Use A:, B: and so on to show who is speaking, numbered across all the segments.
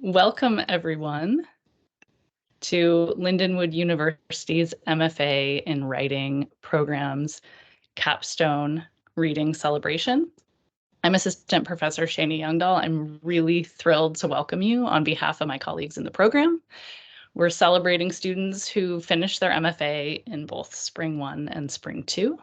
A: Welcome everyone to Lindenwood University's MFA in Writing program's Capstone Reading Celebration. I'm Assistant Professor Shani Youngdahl. I'm really thrilled to welcome you on behalf of my colleagues in the program. We're celebrating students who finished their MFA in both Spring 1 and Spring 2.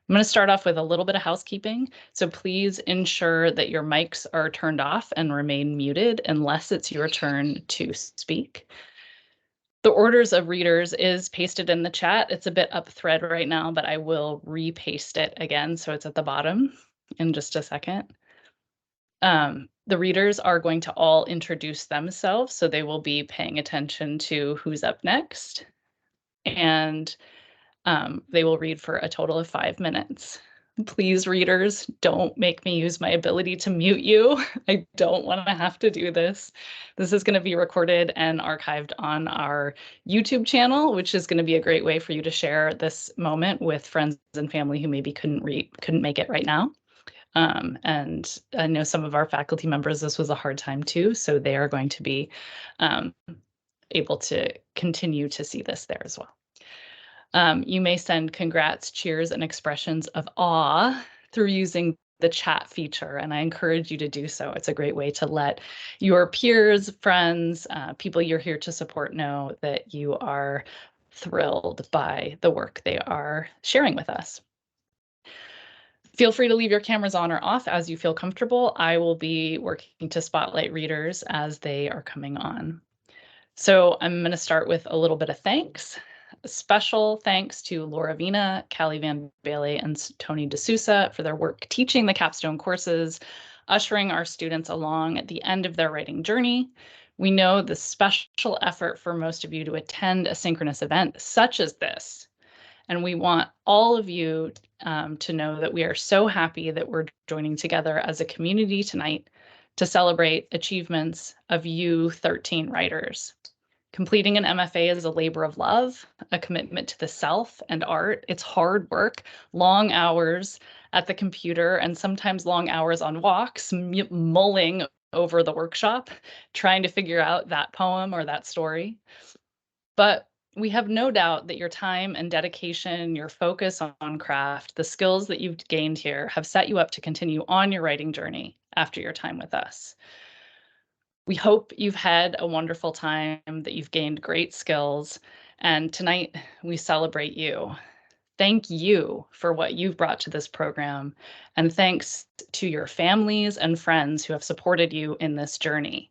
A: I'm going to start off with a little bit of housekeeping. So please ensure that your mics are turned off and remain muted unless it's your turn to speak. The orders of readers is pasted in the chat. It's a bit up thread right now, but I will repaste it again so it's at the bottom in just a second. The readers are going to all introduce themselves, so they will be paying attention to who's up next. And they will read for a total of 5 minutes. Please, readers, don't make me use my ability to mute you. I don't want to have to do this. This is going to be recorded and archived on our YouTube channel, which is going to be a great way for you to share this moment with friends and family who maybe couldn't make it right now. And I know some of our faculty members, this was a hard time too, so they are going to be able to continue to see this there as well. You may send congrats, cheers, and expressions of awe through using the chat feature, and I encourage you to do so. It's a great way to let your peers, friends, people you're here to support know that you are thrilled by the work they are sharing with us. Feel free to leave your cameras on or off as you feel comfortable. I will be working to spotlight readers as they are coming on. So I'm going to start with a little bit of thanks. A special thanks to Laura Vina, Callie Van Bailey, and Tony D'Souza for their work teaching the Capstone courses, ushering our students along at the end of their writing journey. We know the special effort for most of you to attend a synchronous event such as this. And we want all of you to know that we are so happy that we're joining together as a community tonight to celebrate achievements of you 13 writers. Completing an MFA is a labor of love, a commitment to the self and art. It's hard work, long hours at the computer, and sometimes long hours on walks, mulling over the workshop, trying to figure out that poem or that story. But we have no doubt that your time and dedication, your focus on craft, the skills that you've gained here have set you up to continue on your writing journey after your time with us. We hope you've had a wonderful time, that you've gained great skills, and tonight we celebrate you. Thank you for what you've brought to this program, and thanks to your families and friends who have supported you in this journey.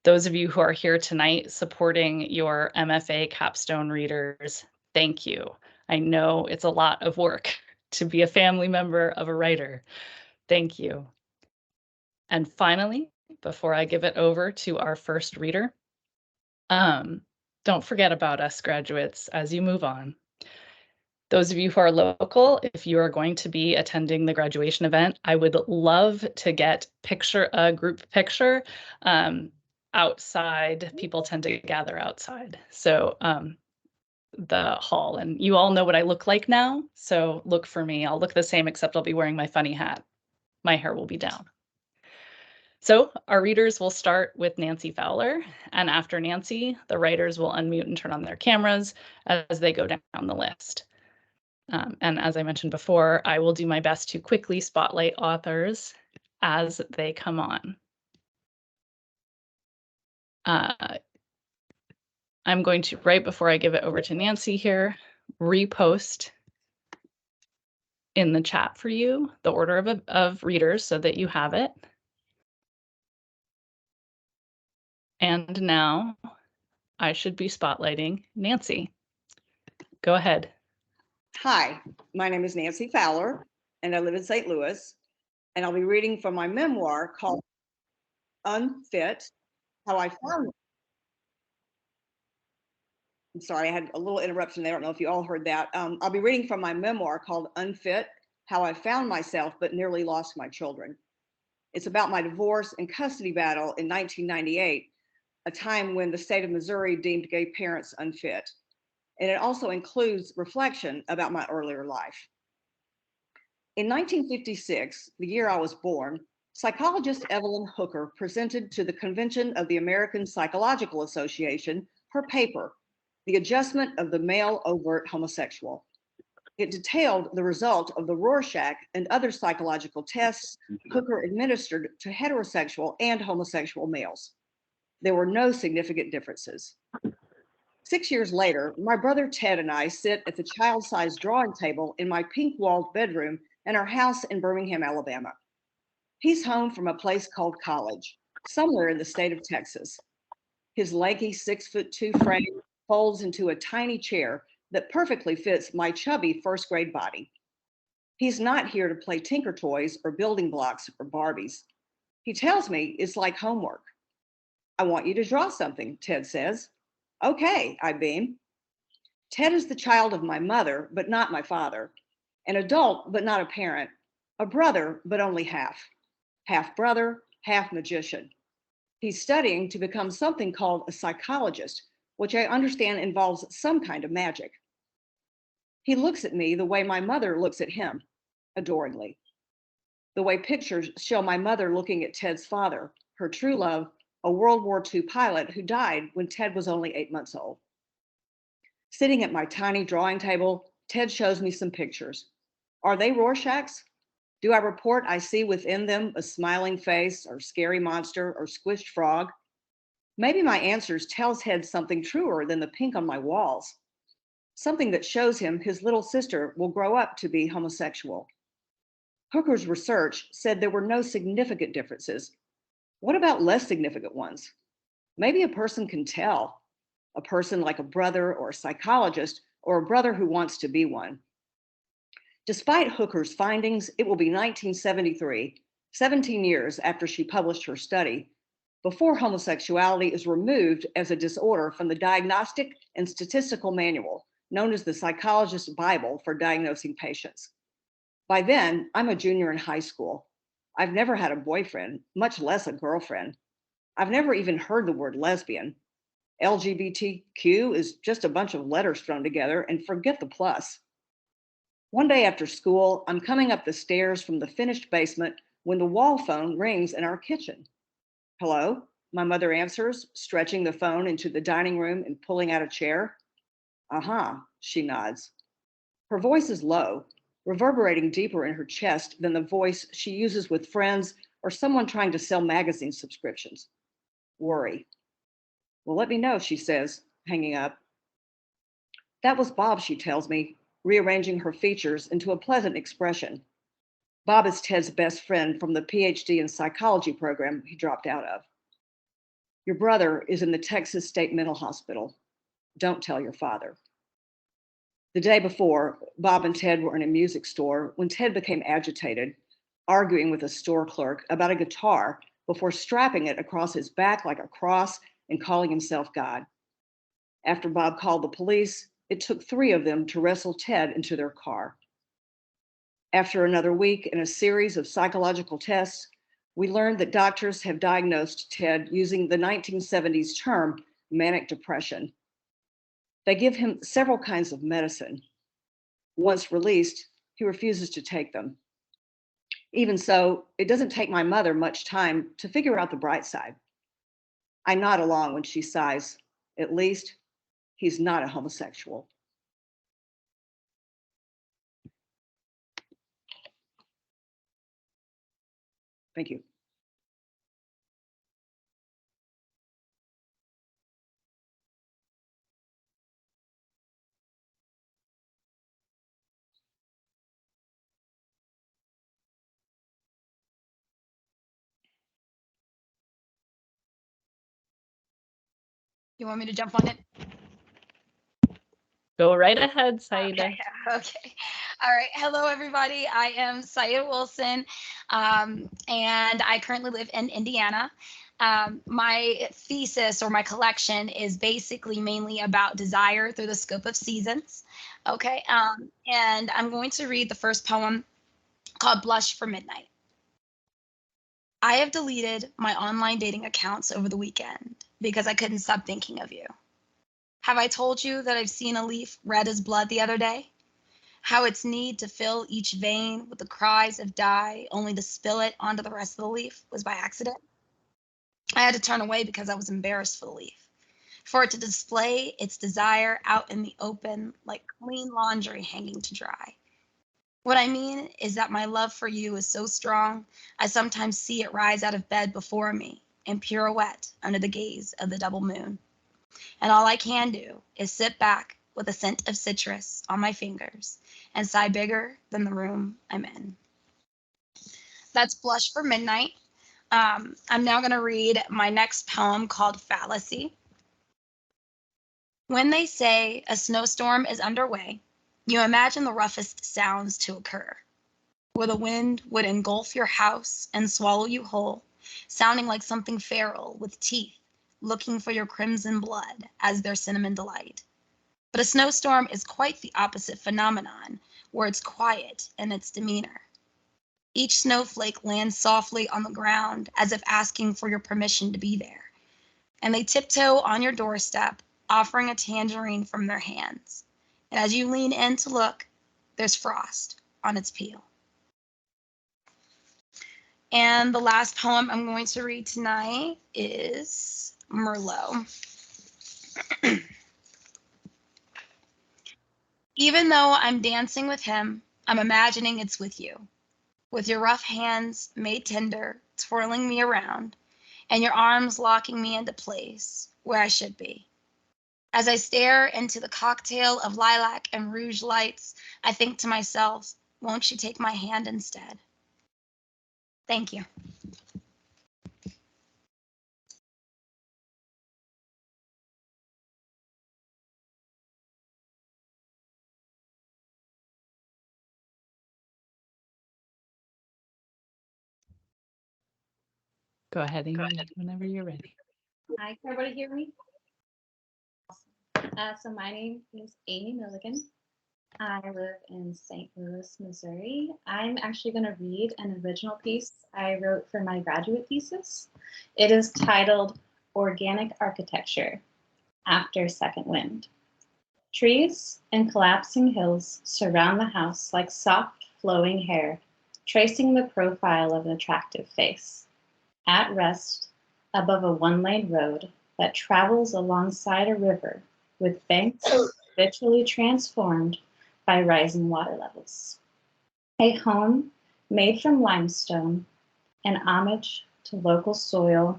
A: Those of you who are here tonight supporting your MFA capstone readers, thank you. I know it's a lot of work to be a family member of a writer. Thank you. And finally, before I give it over to our first reader, don't forget about us, graduates, as you move on. Those of you who are local, if you are going to be attending the graduation event, I would love to get a group picture outside. People tend to gather outside. So the hall, and you all know what I look like now. So look for me. I'll look the same, except I'll be wearing my funny hat. My hair will be down. So our readers will start with Nancy Fowler, and after Nancy, the writers will unmute and turn on their cameras as they go down the list. And as I mentioned before, I will do my best to quickly spotlight authors as they come on. I'm going to, right before I give it over to Nancy here, repost in the chat for you the order of readers so that you have it. And now I should be spotlighting Nancy. Go ahead.
B: Hi, my name is Nancy Fowler, and I live in St. Louis, and I'll be reading from my memoir called Unfit, How I Found. I'm sorry, I had a little interruption there. I don't know if you all heard that. I'll be reading from my memoir called Unfit, How I Found Myself But Nearly Lost My Children. It's about my divorce and custody battle in 1998, a time when the state of Missouri deemed gay parents unfit. And it also includes reflection about my earlier life. In 1956, the year I was born, Psychologist Evelyn Hooker presented to the Convention of the American Psychological Association her paper, The Adjustment of the Male Overt Homosexual. It detailed the result of the Rorschach and other psychological tests Hooker administered to heterosexual and homosexual males. There were no significant differences. 6 years later, my brother Ted and I sit at the child-sized drawing table in my pink-walled bedroom in our house in Birmingham, Alabama. He's home from a place called college, somewhere in the state of Texas. His lanky 6'2" frame folds into a tiny chair that perfectly fits my chubby first grade body. He's not here to play tinker toys or building blocks or Barbies. He tells me it's like homework. I want you to draw something, Ted says. Okay, I beam. Ted is the child of my mother, but not my father, an adult, but not a parent, a brother, but only half brother, half magician. He's studying to become something called a psychologist, which I understand involves some kind of magic. He looks at me the way my mother looks at him, adoringly. The way pictures show my mother looking at Ted's father, her true love, a World War II pilot who died when Ted was only 8 months old. Sitting at my tiny drawing table, Ted shows me some pictures. Are they Rorschachs? Do I report I see within them a smiling face or scary monster or squished frog? Maybe my answers tell Ted something truer than the pink on my walls, something that shows him his little sister will grow up to be homosexual. Hooker's research said there were no significant differences. What about less significant ones? Maybe a person can tell, a person like a brother or a psychologist or a brother who wants to be one. Despite Hooker's findings, it will be 1973, 17 years after she published her study, before homosexuality is removed as a disorder from the Diagnostic and Statistical Manual, known as the Psychologist's Bible for diagnosing patients. By then, I'm a junior in high school. I've never had a boyfriend, much less a girlfriend. I've never even heard the word lesbian. LGBTQ is just a bunch of letters thrown together, and forget the plus. One day after school, I'm coming up the stairs from the finished basement when the wall phone rings in our kitchen. Hello, my mother answers, stretching the phone into the dining room and pulling out a chair. Uh-huh, she nods. Her voice is low, reverberating deeper in her chest than the voice she uses with friends or someone trying to sell magazine subscriptions. Worry. Well, let me know, she says, hanging up. That was Bob, she tells me, rearranging her features into a pleasant expression. Bob is Ted's best friend from the PhD in psychology program he dropped out of. Your brother is in the Texas State Mental Hospital. Don't tell your father. The day before, Bob and Ted were in a music store when Ted became agitated, arguing with a store clerk about a guitar before strapping it across his back like a cross and calling himself God. After Bob called the police, it took 3 of them to wrestle Ted into their car. After another week and a series of psychological tests, we learned that doctors have diagnosed Ted using the 1970s term manic depression. They give him several kinds of medicine. Once released, he refuses to take them. Even so, it doesn't take my mother much time to figure out the bright side. I nod along when she sighs. At least, he's not a homosexual. Thank you.
C: You want me to jump on it?
A: Go right ahead, Saida.
C: Okay. All right. Hello, everybody. I am Saida Wilson, and I currently live in Indiana. My thesis or my collection is basically mainly about desire through the scope of seasons. Okay. And I'm going to read the first poem called Blush for Midnight. I have deleted my online dating accounts over the weekend because I couldn't stop thinking of you. Have I told you that I've seen a leaf red as blood the other day? how its need to fill each vein with the cries of dye only to spill it onto the rest of the leaf was by accident. I had to turn away because I was embarrassed for the leaf, for it to display its desire out in the open like clean laundry hanging to dry. What I mean is that my love for you is so strong, I sometimes see it rise out of bed before me and pirouette under the gaze of the double moon. And all I can do is sit back with a scent of citrus on my fingers and sigh bigger than the room I'm in. That's Blush for Midnight. I'm now going to read my next poem called Fallacy. When they say a snowstorm is underway, you imagine the roughest sounds to occur, where the wind would engulf your house and swallow you whole, sounding like something feral with teeth, looking for your crimson blood as their cinnamon delight. But a snowstorm is quite the opposite phenomenon, where it's quiet in its demeanor. Each snowflake lands softly on the ground as if asking for your permission to be there, and they tiptoe on your doorstep, offering a tangerine from their hands. And as you lean in to look, there's frost on its peel. And the last poem I'm going to read tonight is Merlot. Even though I'm dancing with him, I'm imagining it's with you, with your rough hands made tender, twirling me around, and your arms locking me into place where I should be. As I stare into the cocktail of lilac and rouge lights, I think to myself, won't you take my hand instead? Thank you.
A: Go ahead, Amy, whenever you're ready.
D: Hi, can everybody hear me? So my name is Amy Milligan. I live in St. Louis, Missouri. I'm actually going to read an original piece I wrote for my graduate thesis. It is titled Organic Architecture After Second Wind. Trees and collapsing hills surround the house like soft, flowing hair, tracing the profile of an attractive face. At rest, above a one-lane road that travels alongside a river with banks habitually transformed by rising water levels. A home made from limestone, an homage to local soil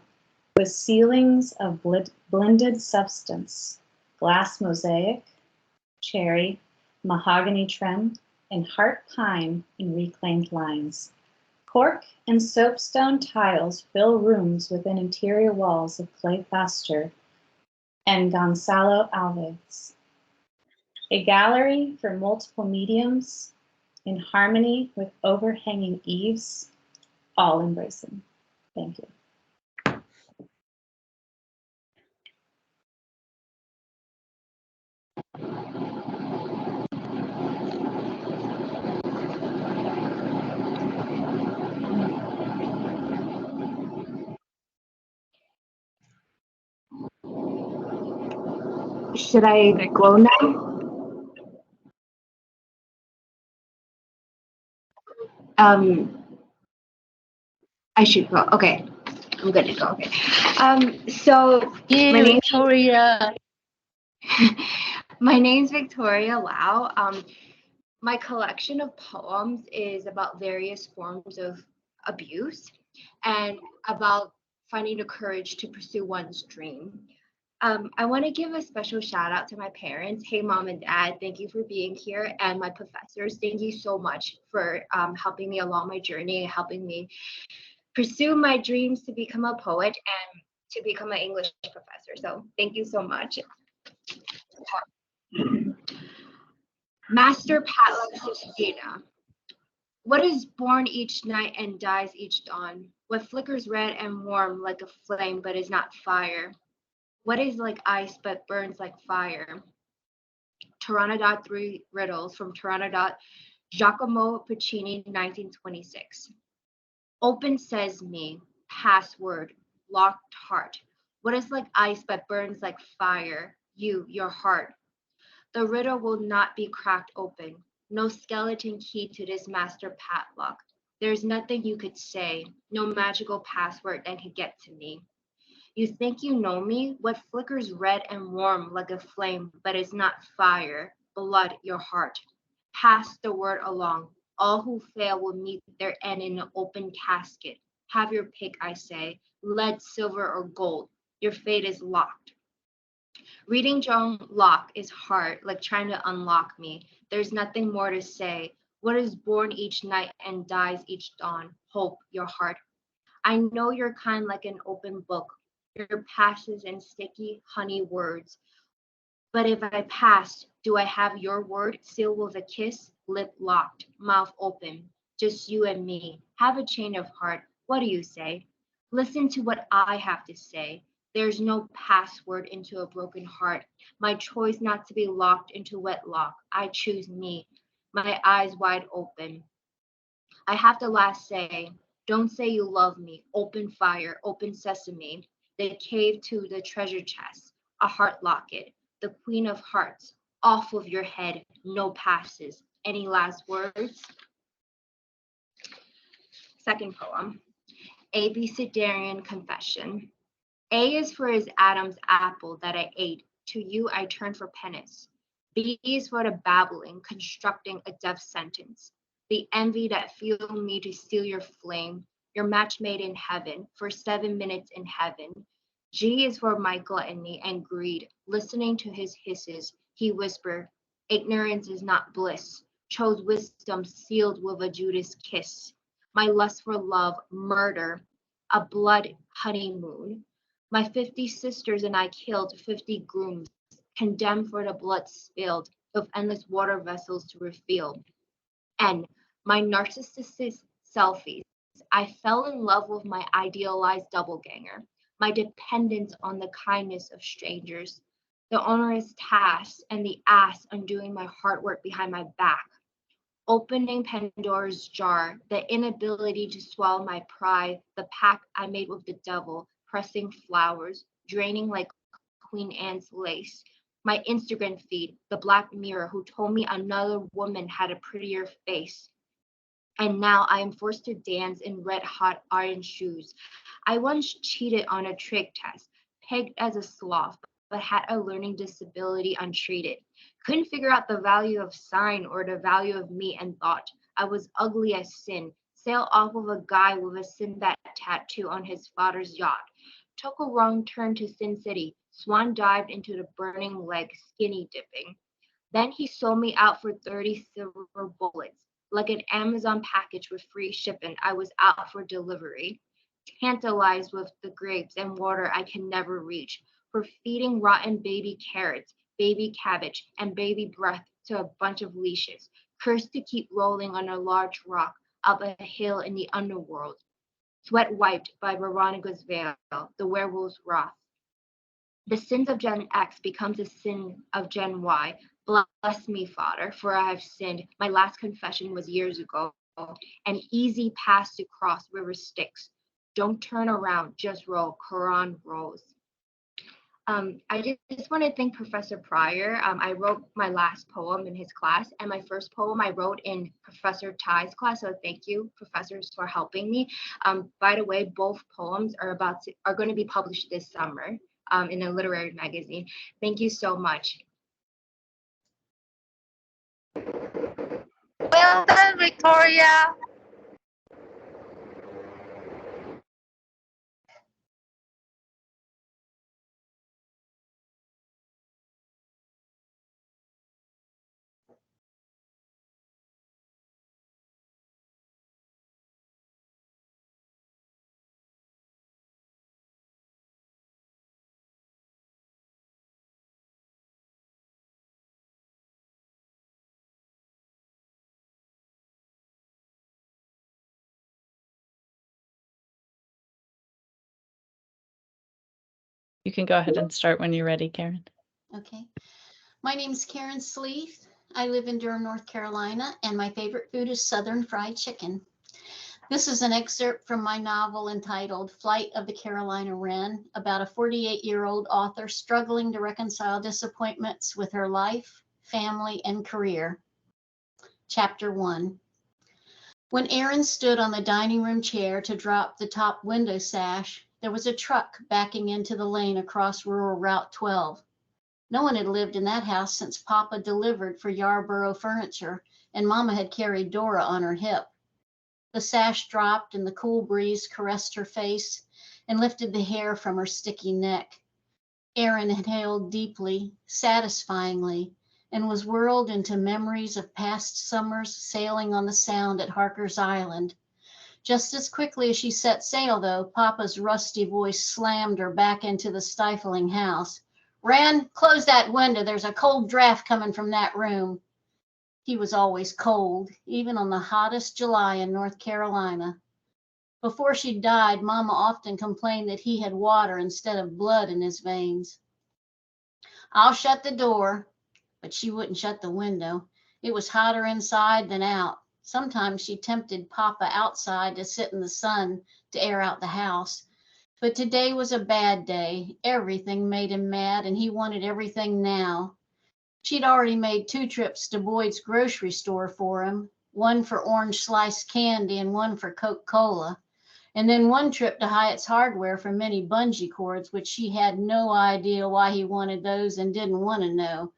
D: with ceilings of blended substance, glass mosaic, cherry, mahogany trim, and heart pine in reclaimed lines. Cork and soapstone tiles fill rooms within interior walls of clay plaster and Gonzalo Alves. A gallery for multiple mediums in harmony with overhanging eaves, all embracing. Thank you.
E: Should I go now? I should go. Okay, I'm good to go. Okay. So
A: Yeah, Victoria.
E: My name's Victoria Lau. My collection of poems is about various forms of abuse and about finding the courage to pursue one's dream. I want to give a special shout out to my parents. Hey, mom and dad, thank you for being here. And my professors, thank you so much for helping me along my journey, helping me pursue my dreams to become a poet and to become an English professor. So thank you so much. Master Patla Sustina. What is born each night and dies each dawn? What flickers red and warm like a flame but is not fire? What is like ice but burns like fire? Pteranodot 3 riddles from Pteranodot Giacomo Puccini, 1926. Open sesame, password, locked heart. What is like ice but burns like fire? You, your heart. The riddle will not be cracked open. No skeleton key to this master padlock. There's nothing you could say, no magical password that could get to me. You think you know me? What flickers red and warm like a flame, but is not fire, blood, your heart. Pass the word along. All who fail will meet their end in an open casket. Have your pick, I say, lead, silver, or gold. Your fate is locked. Reading John Locke is hard, like trying to unlock me. There's nothing more to say. What is born each night and dies each dawn? Hope, your heart. I know you're kind like an open book. Your passes and sticky honey words. But if I pass, do I have your word sealed with a kiss, lip locked, mouth open? Just you and me. Have a change of heart. What do you say? Listen to what I have to say. There's no password into a broken heart. My choice not to be locked into wedlock. I choose me. My eyes wide open. I have the last say. Don't say you love me. Open fire, open sesame. The cave to the treasure chest. A heart locket. The queen of hearts. Off with your head. No passes. Any last words? Second poem. Abecedarian Confession. A is for his Adam's apple that I ate. To you I turn for penance. B is for the babbling, constructing a death sentence. The envy that fueled me to steal your flame, your match made in heaven, for 7 minutes in heaven. G is for my gluttony and greed, listening to his hisses. He whispered, ignorance is not bliss, chose wisdom sealed with a Judas kiss. My lust for love, murder, a blood honeymoon. My 50 sisters and I killed 50 grooms, condemned for the blood spilled, of endless water vessels to refill. And my narcissistic selfies. I fell in love with my idealized doppelganger, my dependence on the kindness of strangers, the onerous tasks and the ass undoing my hard work behind my back, opening Pandora's jar, the inability to swallow my pride, the pact I made with the devil, pressing flowers, draining like Queen Anne's lace, my Instagram feed, the black mirror who told me another woman had a prettier face. And now I am forced to dance in red hot iron shoes. I once cheated on a trig test, pegged as a sloth, but had a learning disability untreated. Couldn't figure out the value of sign or the value of me and thought I was ugly as sin. Sailed off of a guy with a Sinbad tattoo on his father's yacht. Took a wrong turn to Sin City. Swan dived into the burning lake, skinny dipping. Then he sold me out for 30 silver bullets. Like an Amazon package with free shipping, I was out for delivery. Tantalized with the grapes and water I can never reach. For feeding rotten baby carrots, baby cabbage, and baby breath to a bunch of leashes. Cursed to keep rolling on a large rock up a hill in the underworld. Sweat wiped by Veronica's veil, the werewolf's wrath. The sins of Gen X becomes the sin of Gen Y. Bless me, Father, for I have sinned. My last confession was years ago. An easy pass to cross river Styx. Don't turn around, just roll. Quran rolls. I just want to thank Professor Pryor. I wrote my last poem in his class, and my first poem I wrote in Professor Ty's class. So thank you, professors, for helping me. By the way, both poems are going to be published this summer in a literary magazine. Thank you so much.
C: Well done, Victoria.
A: You can go ahead and start when you're ready, Karen.
F: Okay. My name is Karen Sleeth. I live in Durham, North Carolina, and my favorite food is Southern fried chicken. This is an excerpt from my novel entitled Flight of the Carolina Wren, about a 48-year-old author struggling to reconcile disappointments with her life, family, and career. Chapter 1. When Aaron stood on the dining room chair to drop the top window sash, there was a truck backing into the lane across rural Route 12. No one had lived in that house since Papa delivered for Yarborough Furniture, and Mama had carried Dora on her hip. The sash dropped and the cool breeze caressed her face and lifted the hair from her sticky neck. Aaron inhaled deeply, satisfyingly, and was whirled into memories of past summers sailing on the Sound at Harker's Island. Just as quickly as she set sail, though, Papa's rusty voice slammed her back into the stifling house. "Wren, close that window. There's a cold draft coming from that room." He was always cold, even on the hottest July in North Carolina. Before she died, Mama often complained that he had water instead of blood in his veins. "I'll shut the door," but she wouldn't shut the window. It was hotter inside than out. Sometimes she tempted Papa outside to sit in the sun to air out the house. But today was a bad day. Everything made him mad, and he wanted everything now. She'd already made 2 trips to Boyd's grocery store for him, one for orange sliced candy and one for Coca-Cola, and then 1 trip to Hyatt's Hardware for many bungee cords, which she had no idea why he wanted those and didn't want to know.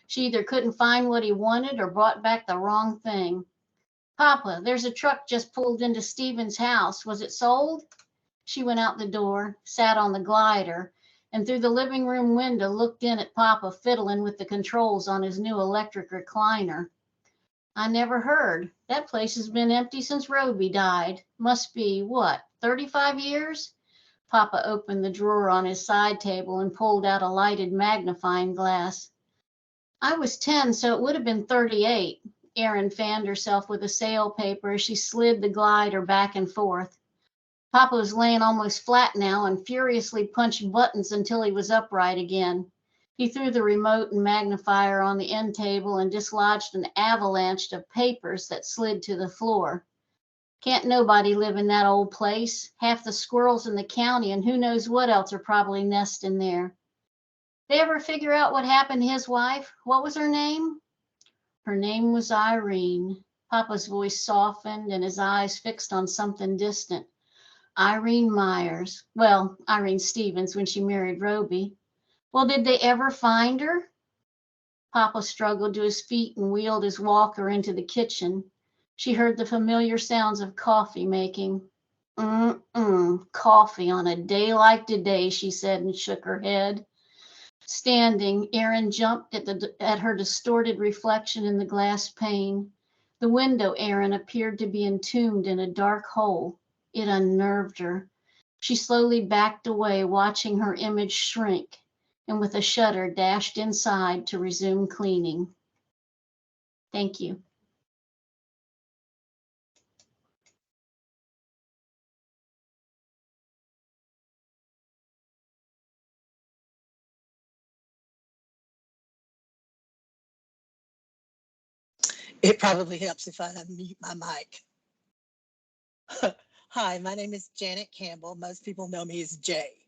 F: She either couldn't find what he wanted or brought back the wrong thing. "Papa, there's a truck just pulled into Stephen's house. Was it sold?" She went out the door, sat on the glider, and through the living room window looked in at Papa fiddling with the controls on his new electric recliner. "I never heard. That place has been empty since Roby died. Must be, what, 35 years? Papa opened the drawer on his side table and pulled out a lighted magnifying glass. "I was 10, so it would have been 38. Erin fanned herself with a sail paper as she slid the glider back and forth. Papa was laying almost flat now and furiously punched buttons until he was upright again. He threw the remote and magnifier on the end table and dislodged an avalanche of papers that slid to the floor. "Can't nobody live in that old place. Half the squirrels in the county and who knows what else are probably nesting there. They ever figure out what happened to his wife? What was her name?" "Her name was Irene." Papa's voice softened and his eyes fixed on something distant. "Irene Myers. Well, Irene Stevens when she married Roby." "Well, did they ever find her?" Papa struggled to his feet and wheeled his walker into the kitchen. She heard the familiar sounds of coffee making. Coffee on a day like today," she said and shook her head. Standing, Erin jumped at her distorted reflection in the glass pane. The window Erin appeared to be entombed in a dark hole. It unnerved her. She slowly backed away, watching her image shrink, and with a shudder dashed inside to resume cleaning. Thank you.
G: It probably helps if I unmute my mic. Hi, my name is Janet Campbell. Most people know me as Jay.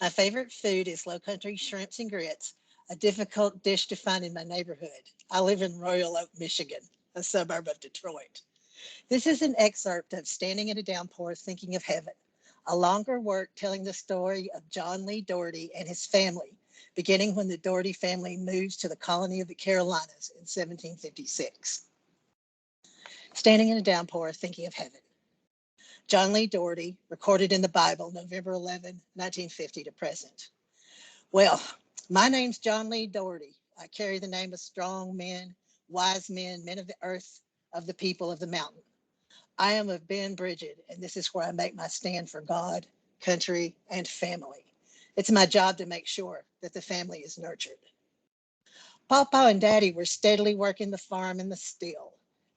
G: My favorite food is low country shrimps and grits, a difficult dish to find in my neighborhood. I live in Royal Oak, Michigan, a suburb of Detroit. This is an excerpt of Standing in a Downpour, Thinking of Heaven, a longer work telling the story of John Lee Doherty and his family, beginning when the Doherty family moves to the colony of the Carolinas in 1756. Standing in a Downpour, Thinking of Heaven. John Lee Doherty, recorded in the Bible, November 11, 1950 to present. Well, my name's John Lee Doherty. I carry the name of strong men, wise men, men of the earth, of the people of the mountain. I am of Ben Bridget, and this is where I make my stand for God, country, and family. It's my job to make sure that the family is nurtured. Papa and Daddy were steadily working the farm and the still.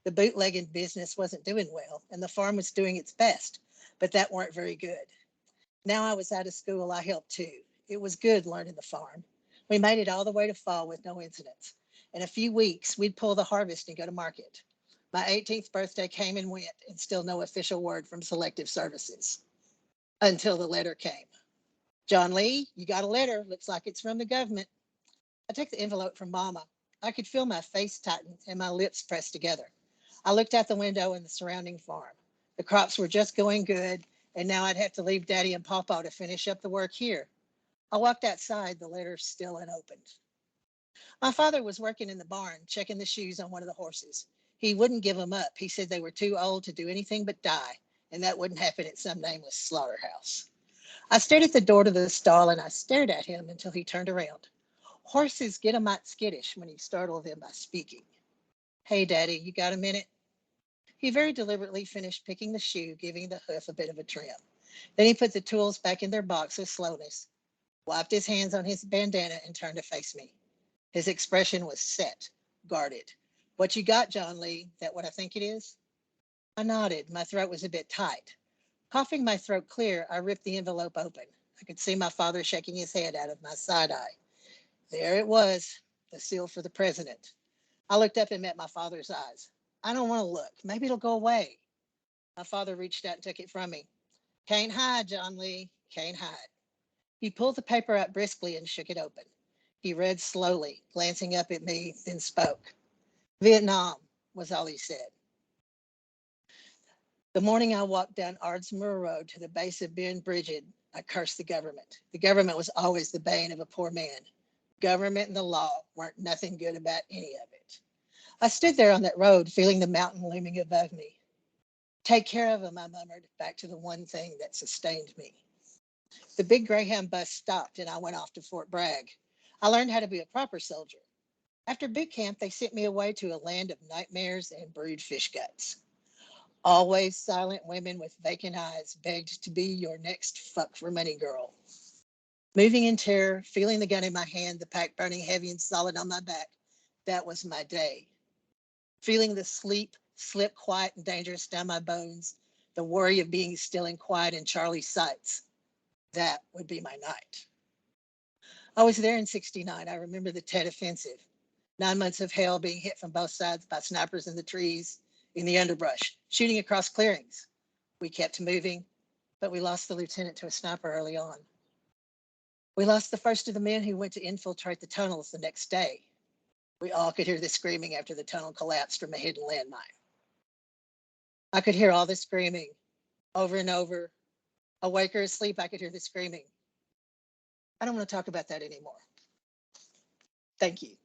G: The bootlegging business wasn't doing well, and the farm was doing its best, but that weren't very good. Now I was out of school, I helped too. It was good learning the farm. We made it all the way to fall with no incidents. In a few weeks, we'd pull the harvest and go to market. My 18th birthday came and went, and still no official word from Selective Services. Until the letter came. "John Lee, you got a letter. Looks like it's from the government." I took the envelope from Mama. I could feel my face tighten and my lips pressed together. I looked out the window in the surrounding farm. The crops were just going good, and now I'd have to leave Daddy and Pawpaw to finish up the work here. I walked outside, the letter still unopened. My father was working in the barn, checking the shoes on one of the horses. He wouldn't give them up. He said they were too old to do anything but die, and that wouldn't happen at some nameless slaughterhouse. I stood at the door to the stall, and I stared at him until he turned around. Horses get a mite skittish when you startle them by speaking. Hey, Daddy, you got a minute? He very deliberately finished picking the shoe, giving the hoof a bit of a trim. Then he put the tools back in their box with slowness, wiped his hands on his bandana, and turned to face me. His expression was set, guarded. What you got, John Lee? That what I think it is? I nodded. My throat was a bit tight. Coughing my throat clear, I ripped the envelope open. I could see my father shaking his head out of my side eye. There it was, the seal for the president. I looked up and met my father's eyes. I don't want to look. Maybe it'll go away. My father reached out and took it from me. Can't hide, John Lee. Can't hide. He pulled the paper out briskly and shook it open. He read slowly, glancing up at me, then spoke. Vietnam was all he said. The morning I walked down Ardsmoor Road to the base of Ben Bridget, I cursed the government. The government was always the bane of a poor man. Government and the law weren't nothing good about any of it. I stood there on that road, feeling the mountain looming above me. Take care of him, I murmured, back to the one thing that sustained me. The big Greyhound bus stopped and I went off to Fort Bragg. I learned how to be a proper soldier. After boot camp, they sent me away to a land of nightmares and brewed fish guts. Always silent women with vacant eyes begged to be your next fuck for money girl. Moving in terror, feeling the gun in my hand, the pack burning heavy and solid on my back, that was my day. Feeling the sleep slip quiet and dangerous down my bones, the worry of being still and quiet in Charlie's sights, that would be my night. I was there in '69. I remember the Tet Offensive. 9 months of hell, being hit from both sides by snipers in the trees, in the underbrush, shooting across clearings. We kept moving, but we lost the lieutenant to a sniper early on. We lost the first of the men who went to infiltrate the tunnels the next day. We all could hear the screaming after the tunnel collapsed from a hidden landmine. I could hear all the screaming over and over. Awake or asleep, I could hear the screaming. I don't want to talk about that anymore. Thank you.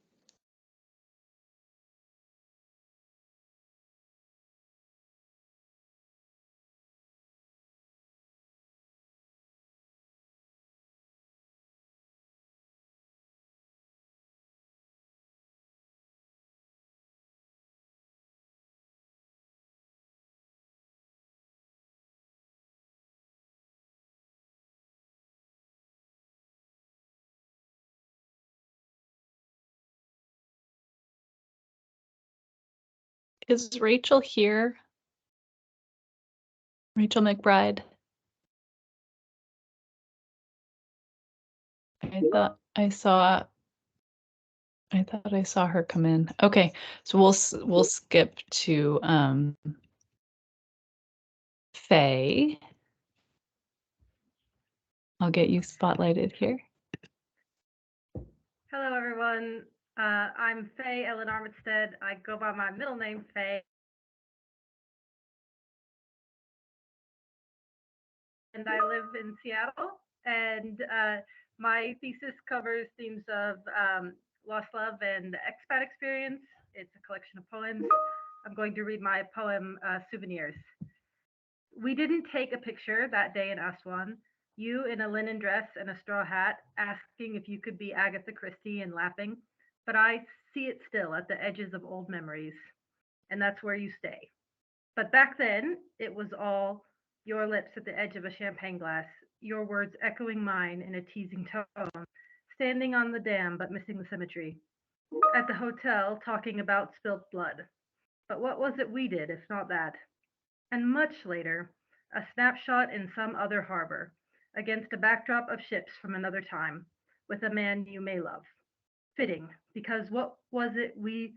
A: Is Rachel here? Rachel McBride. I thought I saw her come in. Okay, so we'll skip to Faye. I'll get you spotlighted here.
H: Hello, everyone. I'm Faye Ellen Armitstead. I go by my middle name, Faye. And I live in Seattle. And my thesis covers themes of lost love and expat experience. It's a collection of poems. I'm going to read my poem, Souvenirs. We didn't take a picture that day in Aswan. You in a linen dress and a straw hat, asking if you could be Agatha Christie and laughing. But I see it still at the edges of old memories. And that's where you stay. But back then, it was all your lips at the edge of a champagne glass, your words echoing mine in a teasing tone, standing on the dam but missing the symmetry. At the hotel, talking about spilt blood. But what was it we did, if not that? And much later, a snapshot in some other harbor, against a backdrop of ships from another time, with a man you may love. Fitting, because what did we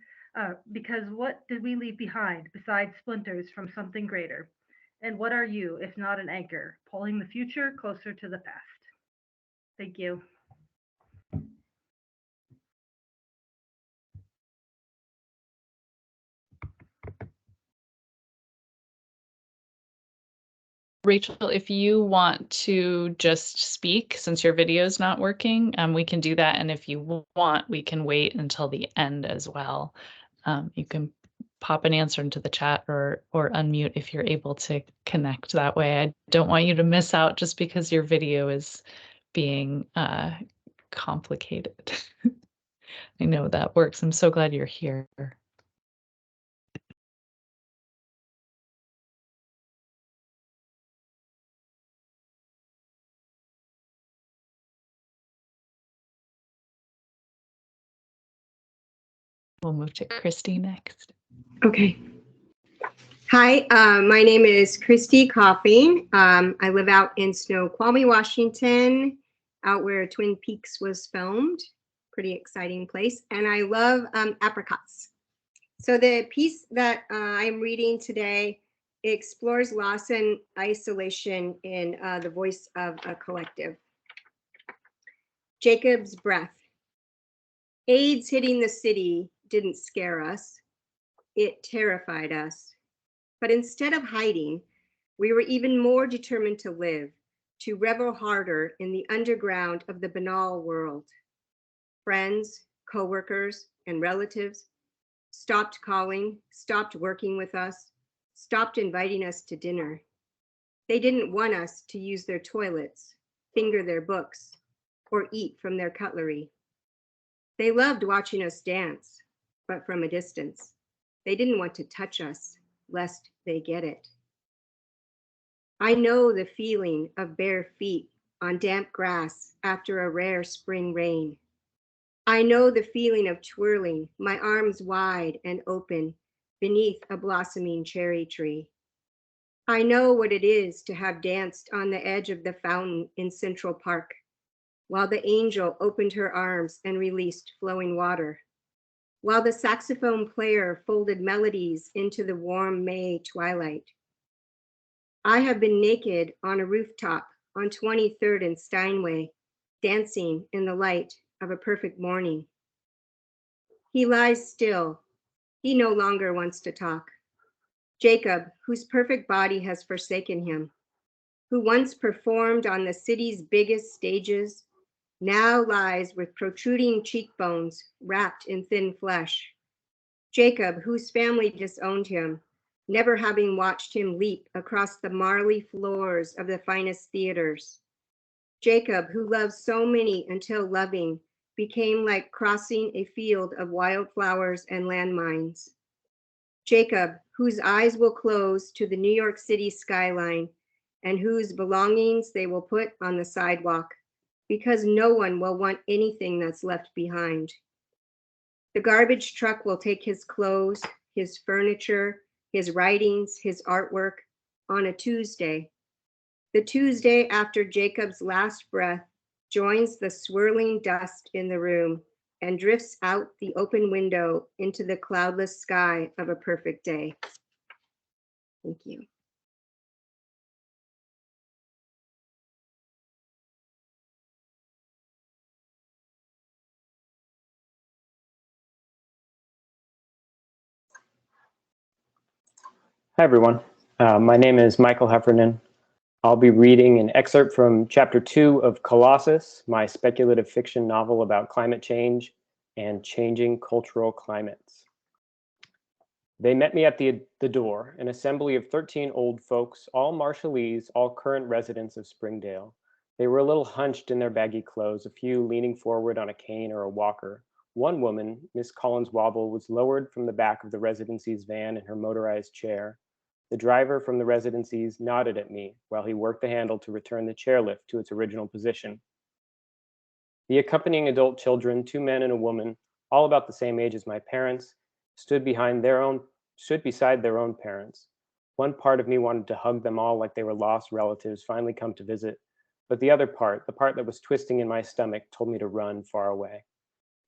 H: leave behind besides splinters from something greater? And what are you, if not an anchor, pulling the future closer to the past? Thank you.
A: Rachel, if you want to just speak since your video is not working, we can do that. And if you want, we can wait until the end as well. You can pop an answer into the chat or unmute if you're able to connect that way. I don't want you to miss out just because your video is being complicated. I know that works. I'm so glad you're here. We'll move to Christy next.
I: Okay. Hi, my name is Christy Coffey. I live out in Snoqualmie, Washington, out where Twin Peaks was filmed. Pretty exciting place. And I love apricots. So the piece that I'm reading today explores loss and isolation in the voice of a collective. Jacob's breath. AIDS hitting the city didn't scare us. It terrified us. But instead of hiding, we were even more determined to live, to revel harder in the underground of the banal world. Friends, coworkers, and relatives stopped calling, stopped working with us, stopped inviting us to dinner. They didn't want us to use their toilets, finger their books, or eat from their cutlery. They loved watching us dance, but from a distance. They didn't want to touch us, lest they get it. I know the feeling of bare feet on damp grass after a rare spring rain. I know the feeling of twirling, my arms wide and open beneath a blossoming cherry tree. I know what it is to have danced on the edge of the fountain in Central Park, while the angel opened her arms and released flowing water, while the saxophone player folded melodies into the warm May twilight. I have been naked on a rooftop on 23rd and Steinway, dancing in the light of a perfect morning. He lies still. He no longer wants to talk. Jacob, whose perfect body has forsaken him, who once performed on the city's biggest stages, now lies with protruding cheekbones wrapped in thin flesh. Jacob, whose family disowned him, never having watched him leap across the marly floors of the finest theaters. Jacob, who loved so many until loving became like crossing a field of wildflowers and landmines. Jacob, whose eyes will close to the New York City skyline and whose belongings they will put on the sidewalk because no one will want anything that's left behind. The garbage truck will take his clothes, his furniture, his writings, his artwork on a Tuesday. The Tuesday after Jacob's last breath joins the swirling dust in the room and drifts out the open window into the cloudless sky of a perfect day. Thank you.
J: Hi, everyone. My name is Michael Heffernan. I'll be reading an excerpt from Chapter 2 of Colossus, my speculative fiction novel about climate change and changing cultural climates. They met me at the door, an assembly of 13 old folks, all Marshallese, all current residents of Springdale. They were a little hunched in their baggy clothes, a few leaning forward on a cane or a walker. One woman, Miss Collins Wobble, was lowered from the back of the residency's van in her motorized chair. The driver from the residencies nodded at me while he worked the handle to return the chairlift to its original position. The accompanying adult children, 2 men and a woman, all about the same age as my parents, stood beside their own parents. One part of me wanted to hug them all like they were lost relatives finally come to visit, but the other part, the part that was twisting in my stomach, told me to run far away.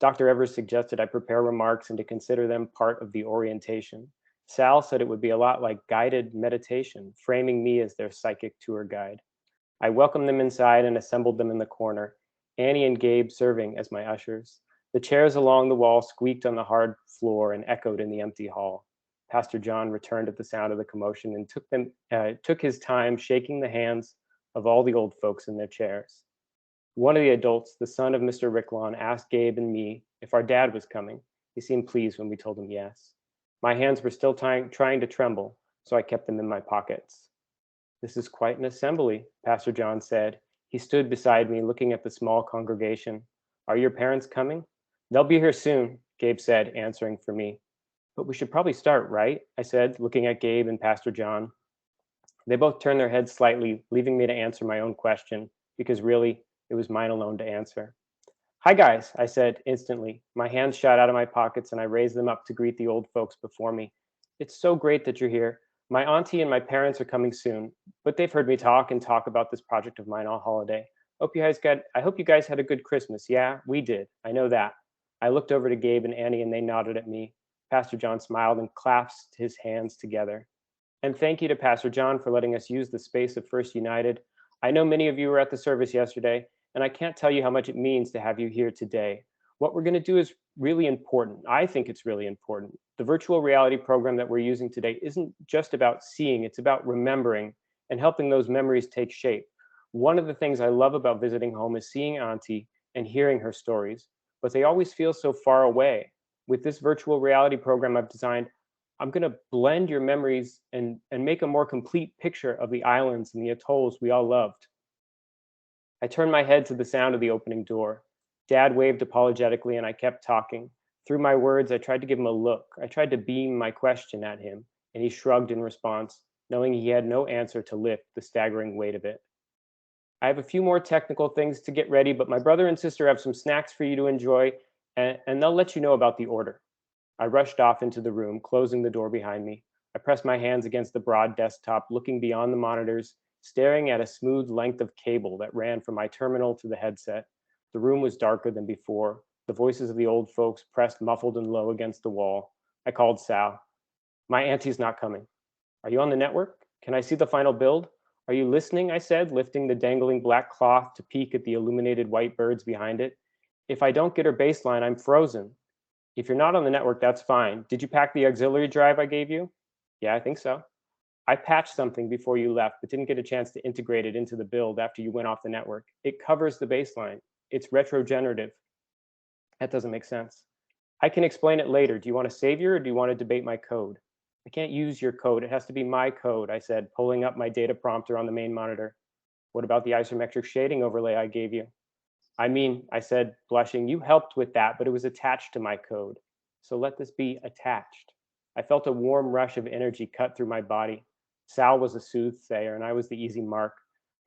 J: Dr. Evers suggested I prepare remarks and to consider them part of the orientation. Sal said it would be a lot like guided meditation, framing me as their psychic tour guide. I welcomed them inside and assembled them in the corner, Annie and Gabe serving as my ushers. The chairs along the wall squeaked on the hard floor and echoed in the empty hall. Pastor John returned at the sound of the commotion and took his time shaking the hands of all the old folks in their chairs. One of the adults, the son of Mr. Ricklon, asked Gabe and me if our dad was coming. He seemed pleased when we told him yes. My hands were still trying to tremble, so I kept them in my pockets. This is quite an assembly, Pastor John said. He stood beside me, looking at the small congregation. Are your parents coming? They'll be here soon, Gabe said, answering for me. But we should probably start, right? I said, looking at Gabe and Pastor John. They both turned their heads slightly, leaving me to answer my own question, because really, it was mine alone to answer. Hi, guys, I said instantly. My hands shot out of my pockets and I raised them up to greet the old folks before me. It's so great that you're here. My auntie and my parents are coming soon, but they've heard me talk about this project of mine all holiday. I hope you guys had a good Christmas. Yeah, we did. I know that. I looked over to Gabe and Annie and they nodded at me. Pastor John smiled and clasped his hands together. And thank you to Pastor John for letting us use the space of First United. I know many of you were at the service yesterday, and I can't tell you how much it means to have you here today. What we're going to do is really important. I think it's really important. The virtual reality program that we're using today isn't just about seeing, it's about remembering and helping those memories take shape. One of the things I love about visiting home is seeing Auntie and hearing her stories, but they always feel so far away. With this virtual reality program I've designed, I'm going to blend your memories and make a more complete picture of the islands and the atolls we all loved. I turned my head to the sound of the opening door. Dad waved apologetically and I kept talking. Through my words, I tried to give him a look. I tried to beam my question at him, and he shrugged in response, knowing he had no answer to lift the staggering weight of it. I have a few more technical things to get ready, but my brother and sister have some snacks for you to enjoy, and they'll let you know about the order. I rushed off into the room, closing the door behind me. I pressed my hands against the broad desktop, looking beyond the monitors, staring at a smooth length of cable that ran from my terminal to the headset. The room was darker than before. The voices of the old folks pressed muffled and low against the wall. I called Sal. My auntie's not coming. Are you on the network? Can I see the final build? Are you listening? I said, lifting the dangling black cloth to peek at the illuminated white birds behind it. If I don't get her baseline, I'm frozen. If you're not on the network, that's fine. Did you pack the auxiliary drive I gave you? Yeah, I think so. I patched something before you left, but didn't get a chance to integrate it into the build after you went off the network. It covers the baseline. It's retrogenerative. That doesn't make sense. I can explain it later. Do you want a savior or do you want to debate my code? I can't use your code. It has to be my code, I said, pulling up my data prompter on the main monitor. What about the isometric shading overlay I gave you? I mean, I said, blushing, you helped with that, but it was attached to my code. So let this be attached. I felt a warm rush of energy cut through my body. Sal was a soothsayer, and I was the easy mark.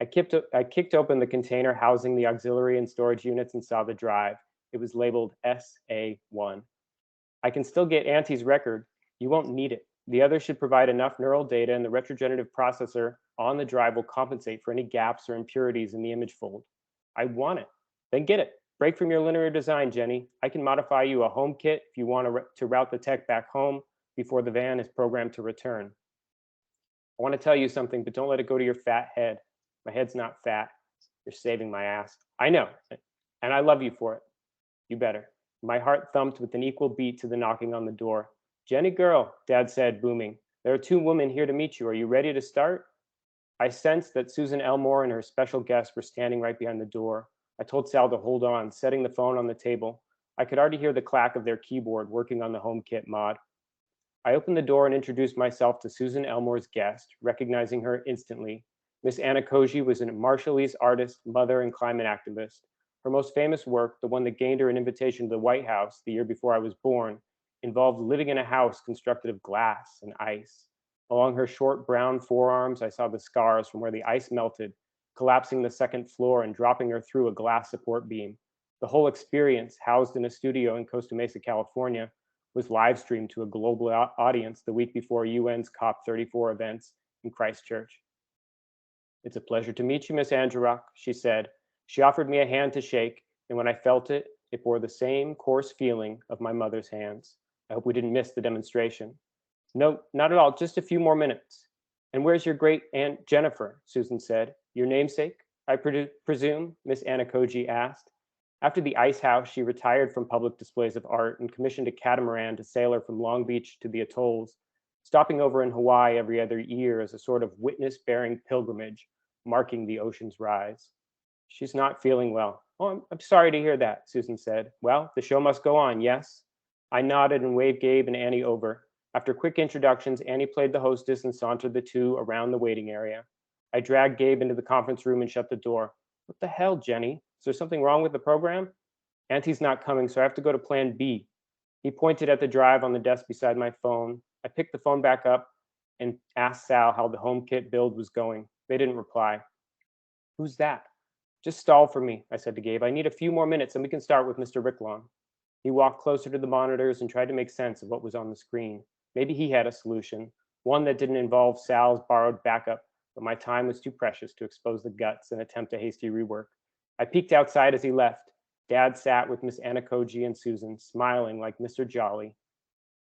J: I kicked open the container housing the auxiliary and storage units and saw the drive. It was labeled SA1. I can still get Auntie's record. You won't need it. The other should provide enough neural data, and the retrogenerative processor on the drive will compensate for any gaps or impurities in the image fold. I want it. Then get it. Break from your linear design, Jenny. I can modify you a home kit if you want to route the tech back home before the van is programmed to return. I want to tell you something, but don't let it go to your fat head. My head's not fat. You're saving my ass. I know, and I love you for it. You better. My heart thumped with an equal beat to the knocking on the door. Jenny girl, Dad said, booming. There are 2 women here to meet you. Are you ready to start? I sensed that Susan Elmore and her special guest were standing right behind the door. I told Sal to hold on, setting the phone on the table. I could already hear the clack of their keyboard working on the HomeKit mod. I opened the door and introduced myself to Susan Elmore's guest, recognizing her instantly. Miss Anna Koji was a Marshallese artist, mother, and climate activist. Her most famous work, the one that gained her an invitation to the White House the year before I was born, involved living in a house constructed of glass and ice. Along her short brown forearms, I saw the scars from where the ice melted, collapsing the second floor and dropping her through a glass support beam. The whole experience, housed in a studio in Costa Mesa, California, was live streamed to a global audience the week before UN's COP34 events in Christchurch. It's a pleasure to meet you, Miss Androck, she said. She offered me a hand to shake, and when I felt it, it bore the same coarse feeling of my mother's hands. I hope we didn't miss the demonstration. No, not at all, just a few more minutes. And where's your great aunt Jennifer? Susan said. Your namesake, I presume, Miss Anna Koji asked. After the ice house, she retired from public displays of art and commissioned a catamaran to sail her from Long Beach to the atolls stopping over in Hawaii every other year as a sort of witness-bearing pilgrimage, marking the ocean's rise. She's not feeling well. Oh, I'm sorry to hear that, Susan said. Well, the show must go on, yes? I nodded and waved Gabe and Annie over. After quick introductions, Annie played the hostess and sauntered the two around the waiting area. I dragged Gabe into the conference room and shut the door. What the hell, Jenny? Is there something wrong with the program? Auntie's not coming, so I have to go to plan B. He pointed at the drive on the desk beside my phone. I picked the phone back up and asked Sal how the home kit build was going. They didn't reply. Who's that? Just stall for me, I said to Gabe. I need a few more minutes and we can start with Mr. Ricklon. He walked closer to the monitors and tried to make sense of what was on the screen. Maybe he had a solution, one that didn't involve Sal's borrowed backup, but my time was too precious to expose the guts and attempt a hasty rework. I peeked outside as he left. Dad sat with Miss Anna Koji and Susan, smiling like Mr. Jolly.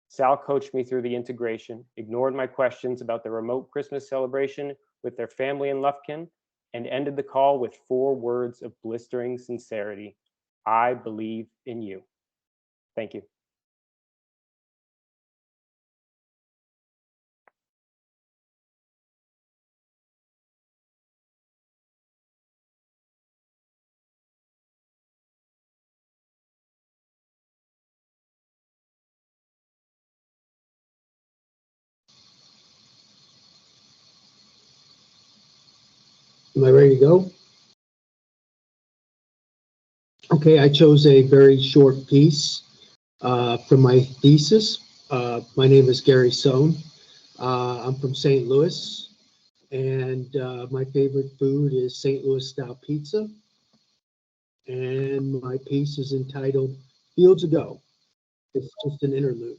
J: Sal coached me through the integration, ignored my questions about the remote Christmas celebration with their family in Lufkin, and ended the call with 4 words of blistering sincerity. I believe in you. Thank you.
K: Am I ready to go? Okay, I chose a very short piece from my thesis. My name is Gary Sohn. I'm from St. Louis, and my favorite food is St. Louis style pizza. And my piece is entitled Fields Ago. It's just an interlude.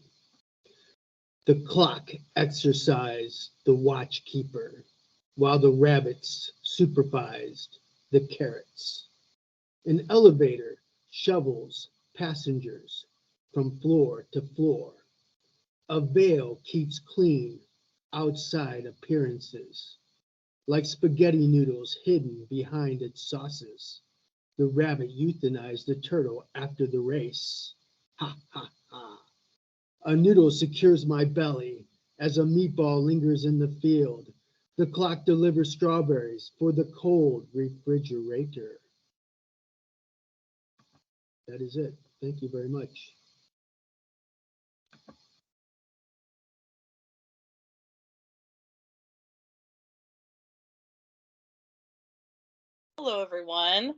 K: The clock exercised the watchkeeper, while the rabbits supervised the carrots. An elevator shovels passengers from floor to floor. A veil keeps clean outside appearances, like spaghetti noodles hidden behind its sauces. The rabbit euthanized the turtle after the race. Ha ha ha. A noodle secures my belly as a meatball lingers in the field. The clock delivers strawberries for the cold refrigerator. That is it. Thank you very much.
L: Hello, everyone.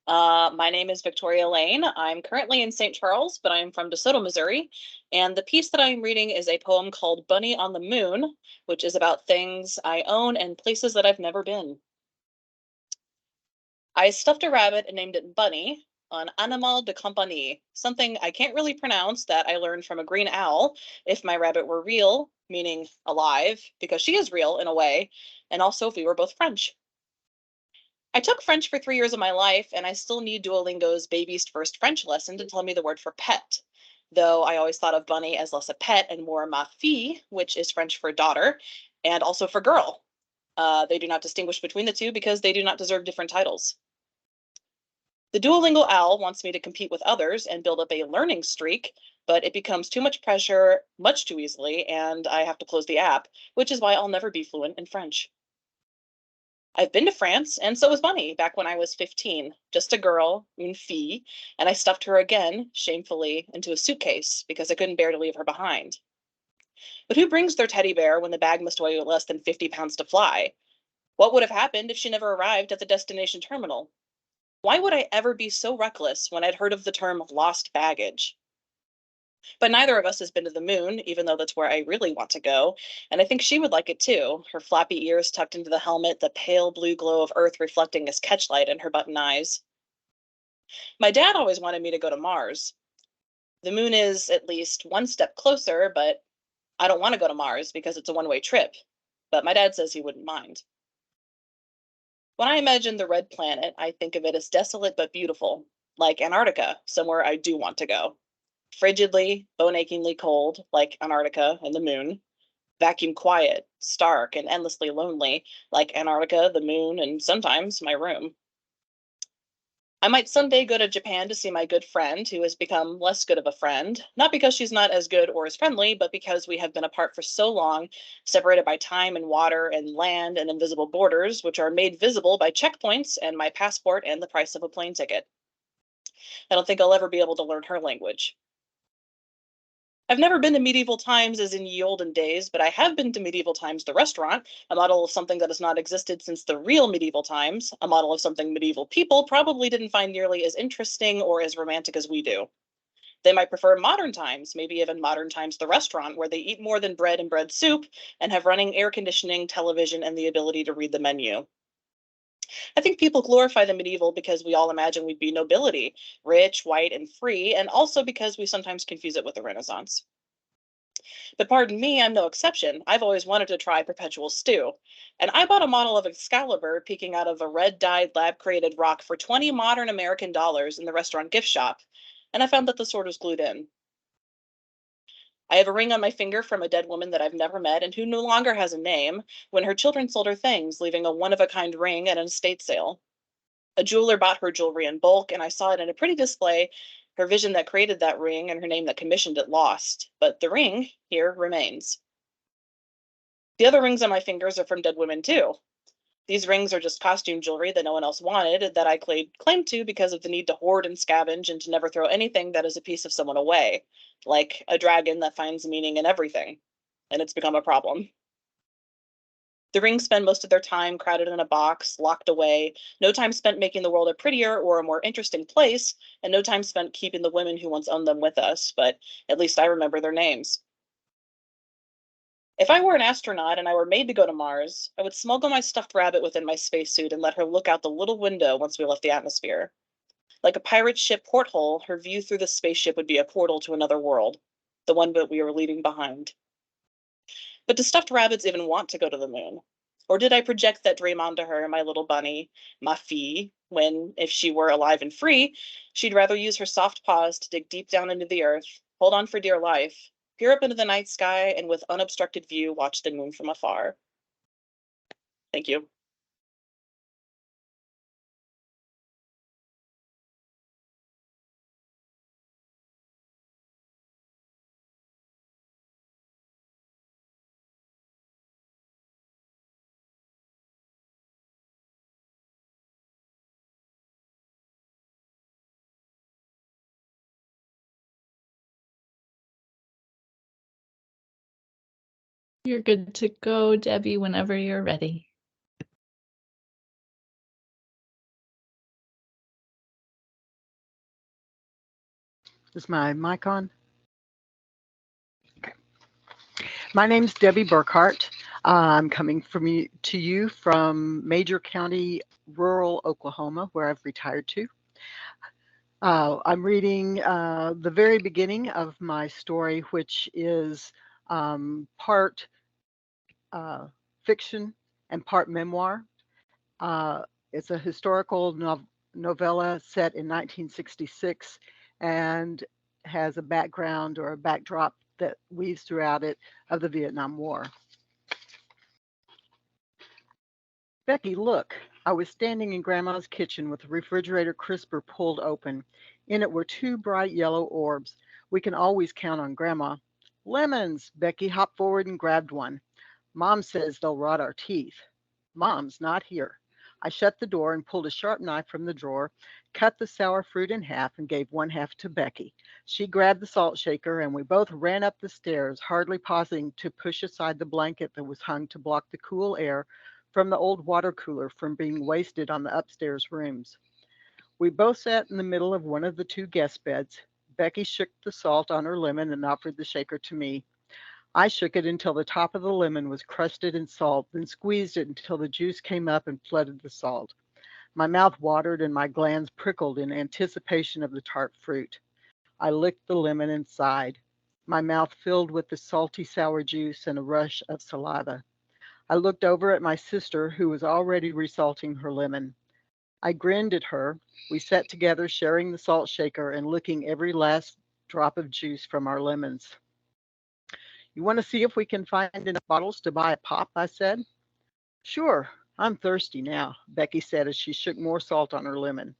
L: My name is Victoria Lane. I'm currently in St. Charles, but I'm from DeSoto, Missouri. And the piece that I'm reading is a poem called Bunny on the Moon, which is about things I own and places that I've never been. I stuffed a rabbit and named it Bunny, an animal de compagnie, something I can't really pronounce that I learned from a green owl, if my rabbit were real, meaning alive, because she is real in a way, and also if we were both French. I took French for 3 years of my life, and I still need Duolingo's baby's first French lesson to tell me the word for pet, though I always thought of bunny as less a pet and more ma fille, which is French for daughter, and also for girl. They do not distinguish between the two because they do not deserve different titles. The Duolingo owl wants me to compete with others and build up a learning streak, but it becomes too much pressure much too easily, and I have to close the app, which is why I'll never be fluent in French. I've been to France, and so was Bunny back when I was 15, just a girl, une fille, and I stuffed her again, shamefully, into a suitcase because I couldn't bear to leave her behind. But who brings their teddy bear when the bag must weigh less than 50 pounds to fly? What would have happened if she never arrived at the destination terminal? Why would I ever be so reckless when I'd heard of the term lost baggage? But neither of us has been to the moon, even though that's where I really want to go. And I think she would like it too, her flappy ears tucked into the helmet, the pale blue glow of Earth reflecting as catchlight in her button eyes. My dad always wanted me to go to Mars. The moon is at least one step closer, but I don't want to go to Mars because it's a one-way trip. But my dad says he wouldn't mind. When I imagine the red planet, I think of it as desolate but beautiful, like Antarctica, somewhere I do want to go. Frigidly, bone-achingly cold, like Antarctica and the moon. Vacuum quiet, stark, and endlessly lonely, like Antarctica, the moon, and sometimes my room. I might someday go to Japan to see my good friend who has become less good of a friend, not because she's not as good or as friendly, but because we have been apart for so long, separated by time and water and land and invisible borders, which are made visible by checkpoints and my passport and the price of a plane ticket. I don't think I'll ever be able to learn her language. I've never been to medieval times as in ye olden days, but I have been to medieval times the restaurant, a model of something that has not existed since the real medieval times, a model of something medieval people probably didn't find nearly as interesting or as romantic as we do. They might prefer modern times, maybe even modern times the restaurant, where they eat more than bread and bread soup and have running air conditioning, television, and the ability to read the menu. I think people glorify the medieval because we all imagine we'd be nobility, rich, white, and free, and also because we sometimes confuse it with the Renaissance. But pardon me, I'm no exception. I've always wanted to try perpetual stew. And I bought a model of Excalibur peeking out of a red-dyed lab-created rock for 20 modern American dollars in the restaurant gift shop, and I found that the sword was glued in. I have a ring on my finger from a dead woman that I've never met and who no longer has a name, when her children sold her things, leaving a one-of-a-kind ring at an estate sale. A jeweler bought her jewelry in bulk, and I saw it in a pretty display. Her vision that created that ring and her name that commissioned it lost, but the ring here remains. The other rings on my fingers are from dead women too. These rings are just costume jewelry that no one else wanted, that I claimed to because of the need to hoard and scavenge and to never throw anything that is a piece of someone away, like a dragon that finds meaning in everything, and it's become a problem. The rings spend most of their time crowded in a box, locked away, no time spent making the world a prettier or a more interesting place, and no time spent keeping the women who once owned them with us, but at least I remember their names. If I were an astronaut and I were made to go to Mars, I would smuggle my stuffed rabbit within my spacesuit and let her look out the little window once we left the atmosphere. Like a pirate ship porthole, her view through the spaceship would be a portal to another world, the one that we were leaving behind. But do stuffed rabbits even want to go to the moon? Or did I project that dream onto her, my little bunny, ma fille, when, if she were alive and free, she'd rather use her soft paws to dig deep down into the earth, hold on for dear life, peer up into the night sky, and with unobstructed view watch the moon from afar. Thank you.
A: You're good to go, Debbie, whenever you're ready.
M: Is my mic on? Okay. My name's Debbie Burkhart. I'm coming to you from Major County, rural Oklahoma, where I've retired to. I'm reading the very beginning of my story, which is part fiction and part memoir. It's a historical novella set in 1966 and has a background or a backdrop that weaves throughout it of the Vietnam War. Becky, look, I was standing in Grandma's kitchen with the refrigerator crisper pulled open. In it were two bright yellow orbs. We can always count on Grandma. Lemons! Becky hopped forward and grabbed one. Mom says they'll rot our teeth. Mom's not here. I shut the door and pulled a sharp knife from the drawer, cut the sour fruit in half, and gave one half to Becky. She grabbed the salt shaker, and we both ran up the stairs, hardly pausing to push aside the blanket that was hung to block the cool air from the old water cooler from being wasted on the upstairs rooms. We both sat in the middle of one of the two guest beds. Becky shook the salt on her lemon and offered the shaker to me. I shook it until the top of the lemon was crusted in salt, then squeezed it until the juice came up and flooded the salt. My mouth watered and my glands prickled in anticipation of the tart fruit. I licked the lemon and sighed. My mouth filled with the salty sour juice and a rush of saliva. I looked over at my sister, who was already resalting her lemon. I grinned at her. We sat together, sharing the salt shaker and licking every last drop of juice from our lemons. You want to see if we can find enough bottles to buy a pop? I said. Sure, I'm thirsty now, Becky said as she shook more salt on her lemon.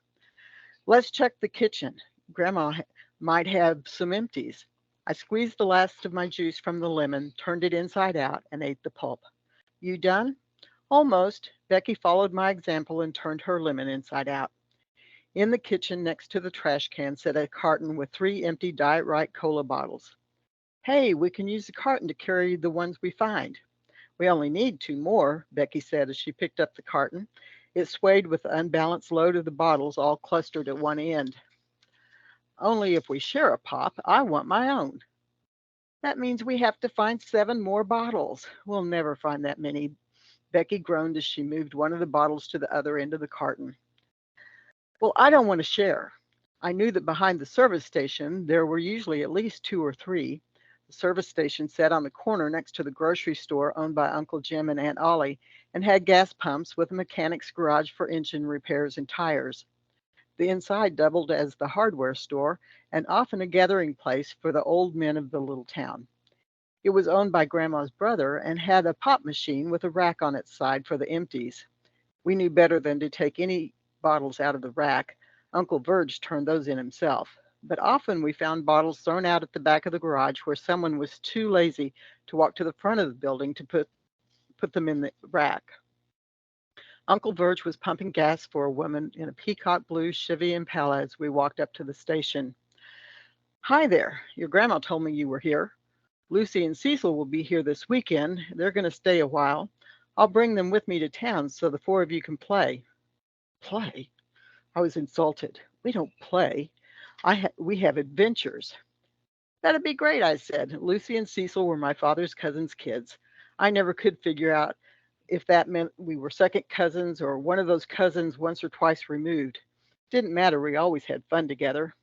M: Let's check the kitchen. Grandma might have some empties. I squeezed the last of my juice from the lemon, turned it inside out, and ate the pulp. You done? Almost. Becky followed my example and turned her lemon inside out. In the kitchen next to the trash can sat a carton with 3 empty Diet Right Cola bottles. Hey, we can use the carton to carry the ones we find. We only need 2 more, Becky said as she picked up the carton. It swayed with the unbalanced load of the bottles all clustered at one end. Only if we share a pop, I want my own. That means we have to find 7 more bottles. We'll never find that many. Becky groaned as she moved one of the bottles to the other end of the carton. Well, I don't want to share. I knew that behind the service station, there were usually at least 2 or 3. The service station sat on the corner next to the grocery store owned by Uncle Jim and Aunt Ollie and had gas pumps with a mechanic's garage for engine repairs and tires. The inside doubled as the hardware store and often a gathering place for the old men of the little town. It was owned by Grandma's brother and had a pop machine with a rack on its side for the empties. We knew better than to take any bottles out of the rack. Uncle Verge turned those in himself. But often we found bottles thrown out at the back of the garage where someone was too lazy to walk to the front of the building to put them in the rack. Uncle Verge was pumping gas for a woman in a peacock blue Chevy Impala as we walked up to the station. Hi there. Your grandma told me you were here. Lucy and Cecil will be here this weekend. They're going to stay a while. I'll bring them with me to town so the 4 of you can play. Play? I was insulted. We don't play. We have adventures. That'd be great, I said. Lucy and Cecil were my father's cousin's kids. I never could figure out if that meant we were second cousins or one of those cousins once or twice removed. Didn't matter, we always had fun together.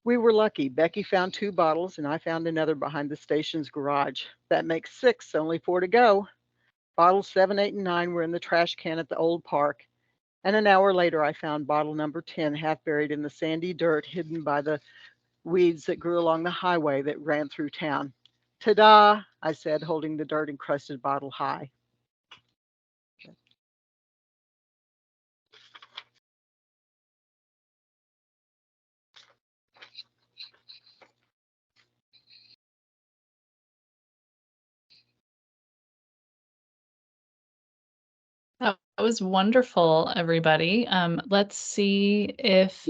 M: We were lucky. Becky found 2 bottles and I found another behind the station's garage. That makes 6, only 4 to go. Bottles 7, 8, and 9 were in the trash can at the old park. And an hour later, I found bottle number 10 half buried in the sandy dirt hidden by the weeds that grew along the highway that ran through town. Ta-da, I said, holding the dirt-encrusted bottle high.
A: That was wonderful, everybody. Let's see if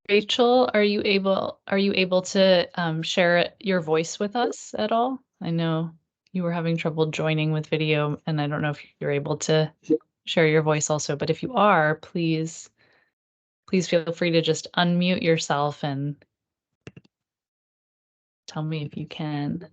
A: Rachel, are you able to share your voice with us at all? I know you were having trouble joining with video, and I don't know if you're able to share your voice also, but if you are, please feel free to just unmute yourself and tell me if you can.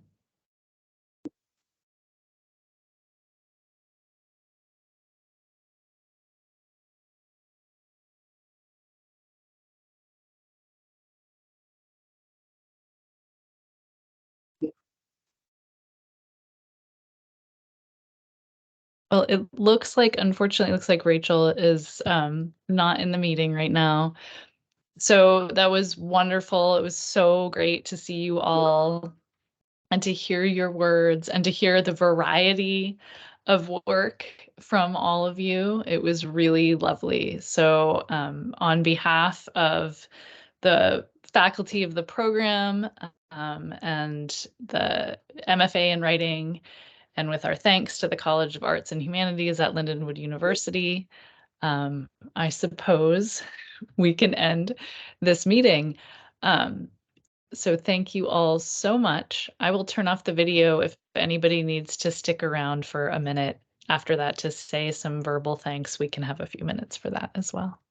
A: Well, it looks like, unfortunately, it looks like Rachel is not in the meeting right now. So that was wonderful. It was so great to see you all and to hear your words and to hear the variety of work from all of you. It was really lovely. So on behalf of the faculty of the program and the MFA in writing, and with our thanks to the College of Arts and Humanities at Lindenwood University, I suppose we can end this meeting. So thank you all so much. I will turn off the video if anybody needs to stick around for a minute after that to say some verbal thanks. We can have a few minutes for that as well.